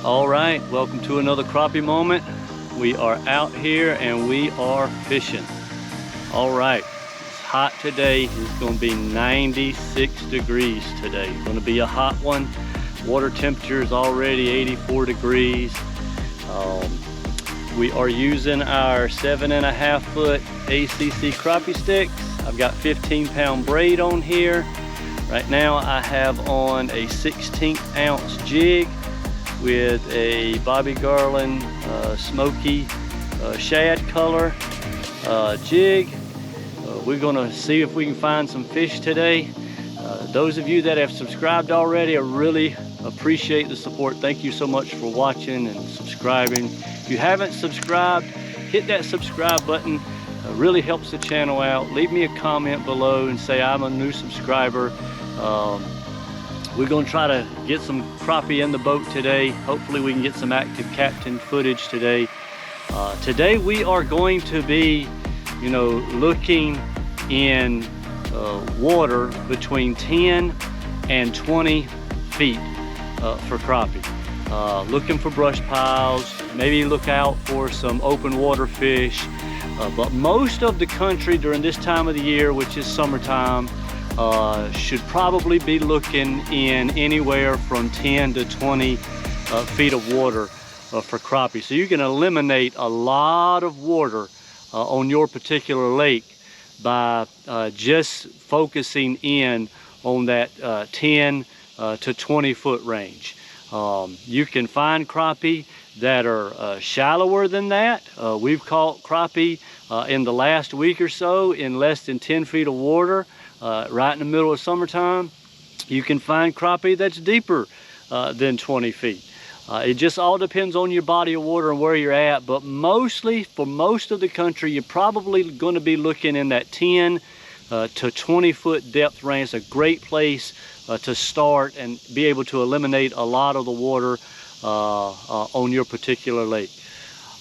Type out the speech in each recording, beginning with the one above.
All right, welcome to another crappie moment. We are out here and we are fishing. All right, it's hot today. It's going to be 96 degrees today. It's going to be a hot one. Water temperature is already 84 degrees. We are using our 7.5 foot ACC crappie sticks. I've got 15-pound braid on here. Right now I have on a 16th ounce jig with a Bobby Garland smoky shad color jig. We're gonna see if we can find some fish today. Those of you that have subscribed already, I really appreciate the support. Thank you so much for watching and subscribing. If you haven't subscribed, hit that subscribe button. Really helps the channel out. Leave me a comment below and say I'm a new subscriber. We're going to try to get some crappie in the boat today. Hopefully we can get some active captain footage today. Today we are going to be, looking in water between 10 and 20 feet for crappie. Looking for brush piles, maybe look out for some open water fish. But most of the country during this time of the year, which is summertime, should probably be looking in anywhere from 10 to 20 feet of water for crappie. So you can eliminate a lot of water on your particular lake by just focusing in on that 10 to 20 foot range. You can find crappie that are shallower than that. We've caught crappie in the last week or so in less than 10 feet of water. Right in the middle of summertime. You can find crappie that's deeper than 20 feet. It just all depends on your body of water and where you're at, but mostly, for most of the country, you're probably going to be looking in that 10 to 20 foot depth range. It's a great place to start and be able to eliminate a lot of the water on your particular lake.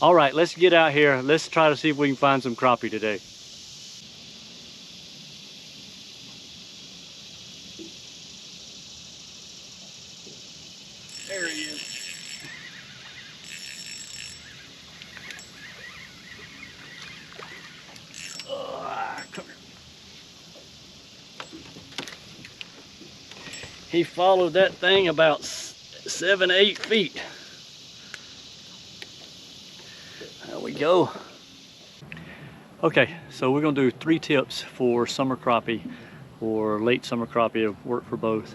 All right, let's get out here. Let's try to see if we can find some crappie today. There he is. Come here. He followed that thing about 7-8 feet. There we go. Okay, so we're gonna do 3 tips for summer crappie or late summer crappie. It'll work for both.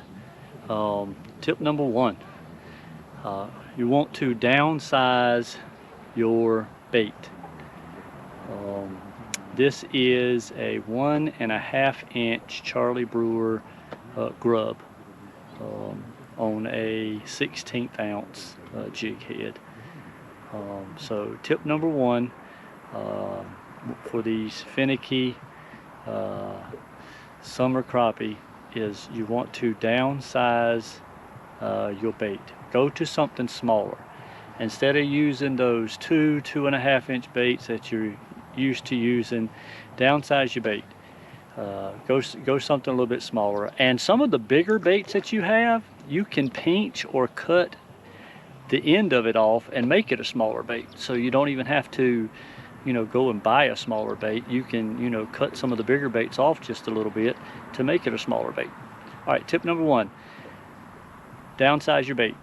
Tip number 1. You want to downsize your bait. This is a 1.5 inch Charlie Brewer grub on a 16th ounce jig head. So tip number 1 for these finicky summer crappie is you want to downsize your bait. Go to something smaller. Instead of using those 2.5 inch baits that you're used to using, downsize your bait. Go something a little bit smaller. And some of the bigger baits that you have, you can pinch or cut the end of it off and make it a smaller bait. So you don't even have to, go and buy a smaller bait. You can, cut some of the bigger baits off just a little bit to make it a smaller bait. All right, tip number 1, downsize your bait.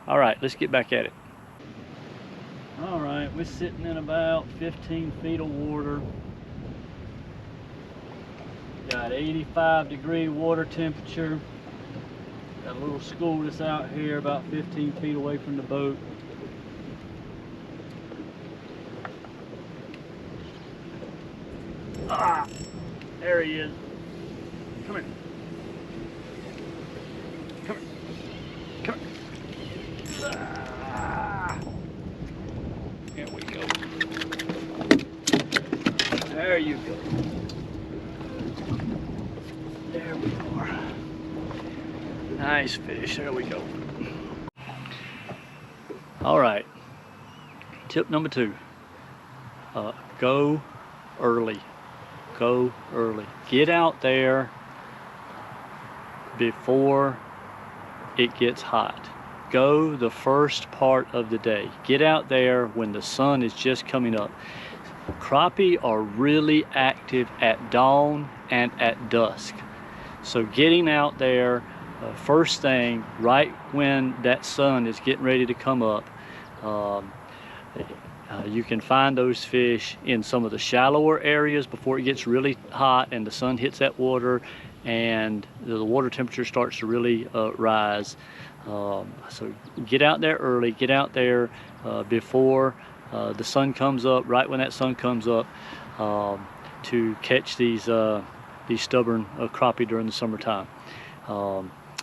All right, let's get back at it. All right, we're sitting in about 15 feet of water. Got 85-degree water temperature. Got a little school that's out here about 15 feet away from the boat. Ah, there he is. Come here. Come here. Come here. Ah. There we go. There you go. There we are. Nice fish. There we go. All right. Tip number 2. Go early. Go early. Get out there before it gets hot. go the first part of the day. Get out there when the sun is just coming up. Crappie are really active at dawn and at dusk. So getting out there first thing, right when that sun is getting ready to come up, you can find those fish in some of the shallower areas before it gets really hot and the sun hits that water and the water temperature starts to really rise. So get out there early, get out there before the sun comes up, right when that sun comes up, to catch these stubborn crappie during the summertime.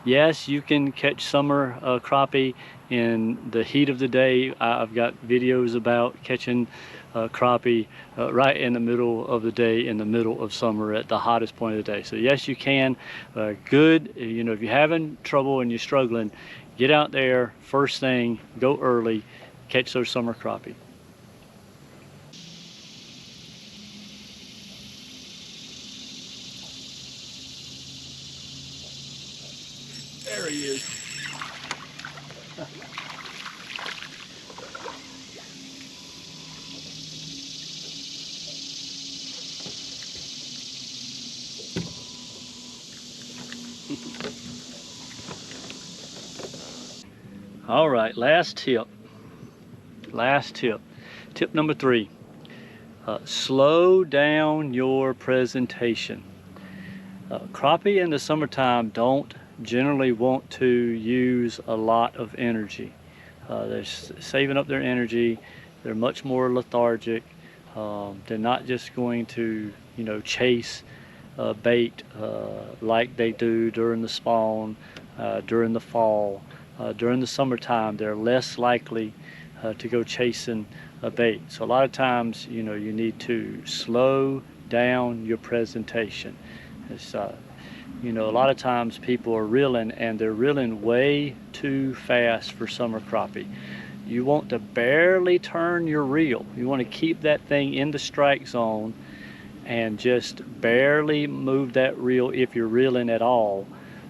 Yes, you can catch summer crappie in the heat of the day. I've got videos about catching crappie right in the middle of the day, in the middle of summer, at the hottest point of the day. So yes, you can. Good. You know, if you're having trouble and you're struggling, get out there first thing, go early, catch those summer crappie. There he is. All right, last tip. Tip number 3. Slow down your presentation. Crappie in the summertime don't generally want to use a lot of energy. They're saving up their energy. They're much more lethargic. They're not just going to, you know, chase bait like they do during the spawn, during the fall. During the summertime, they're less likely to go chasing a bait. So a lot of times, you know, you need to slow down your presentation. It's, you know, a lot of times people are reeling and they're reeling way too fast for summer crappie. You want to barely turn your reel. You want to keep that thing in the strike zone and just barely move that reel if you're reeling at all.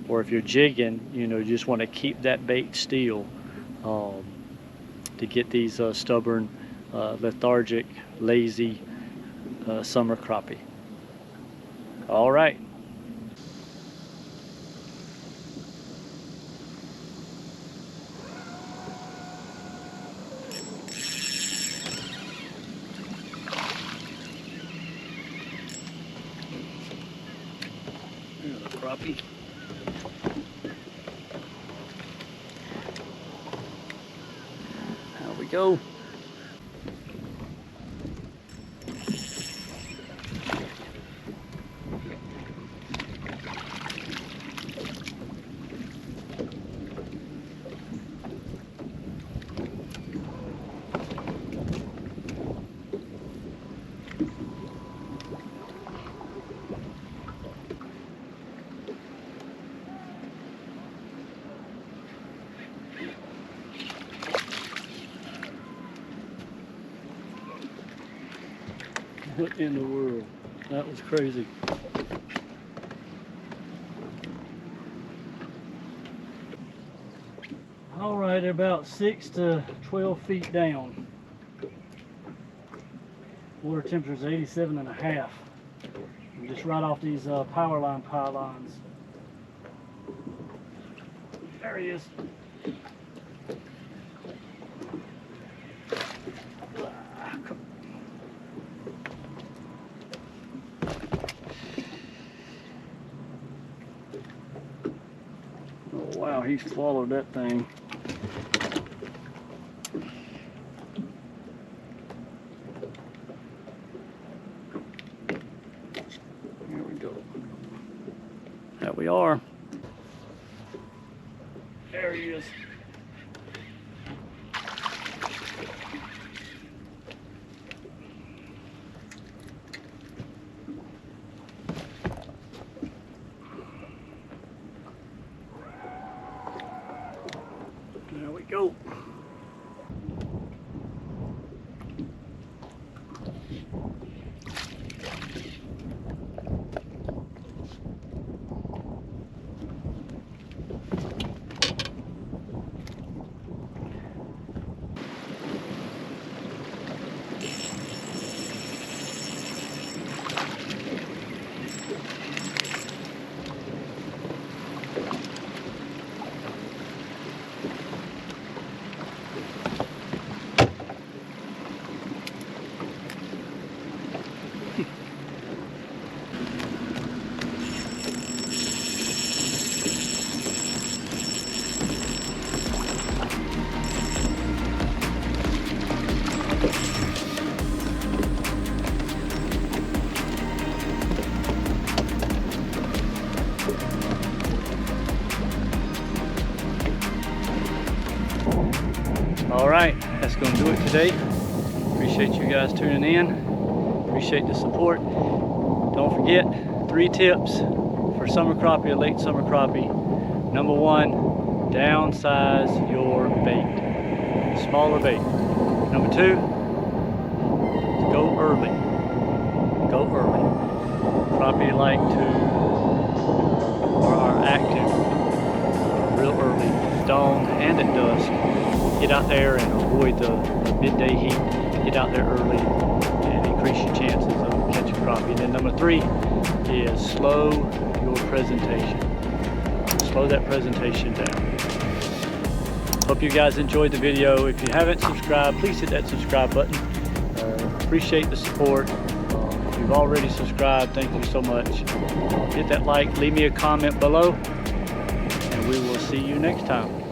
Or if you're jigging, you know, you just want to keep that bait still to get these stubborn, lethargic, lazy summer crappie. All right. Here's a crappie. There we go. What in the world? That was crazy. All right, they're about 6 to 12 feet down. Water temperature is 87.5. Just right off these power line pylons. There he is. Oh wow, he swallowed that thing. Here we go. There we are. There he is. There we go. All right, that's gonna do it today. Appreciate you guys tuning in. Appreciate the support. Don't forget, 3 tips for summer crappie or late summer crappie. Number 1, downsize your bait. Smaller bait. Number 2, go early. Go early. Crappie like to, or are active real early, dawn and at dusk. Get out there and avoid the midday heat. Get out there early and increase your chances of catching crappie. And then number 3 is slow your presentation. Slow that presentation down. Hope you guys enjoyed the video. If you haven't subscribed, please hit that subscribe button. Appreciate the support. If you've already subscribed, thank you so much. Hit that like, leave me a comment below, and we will see you next time.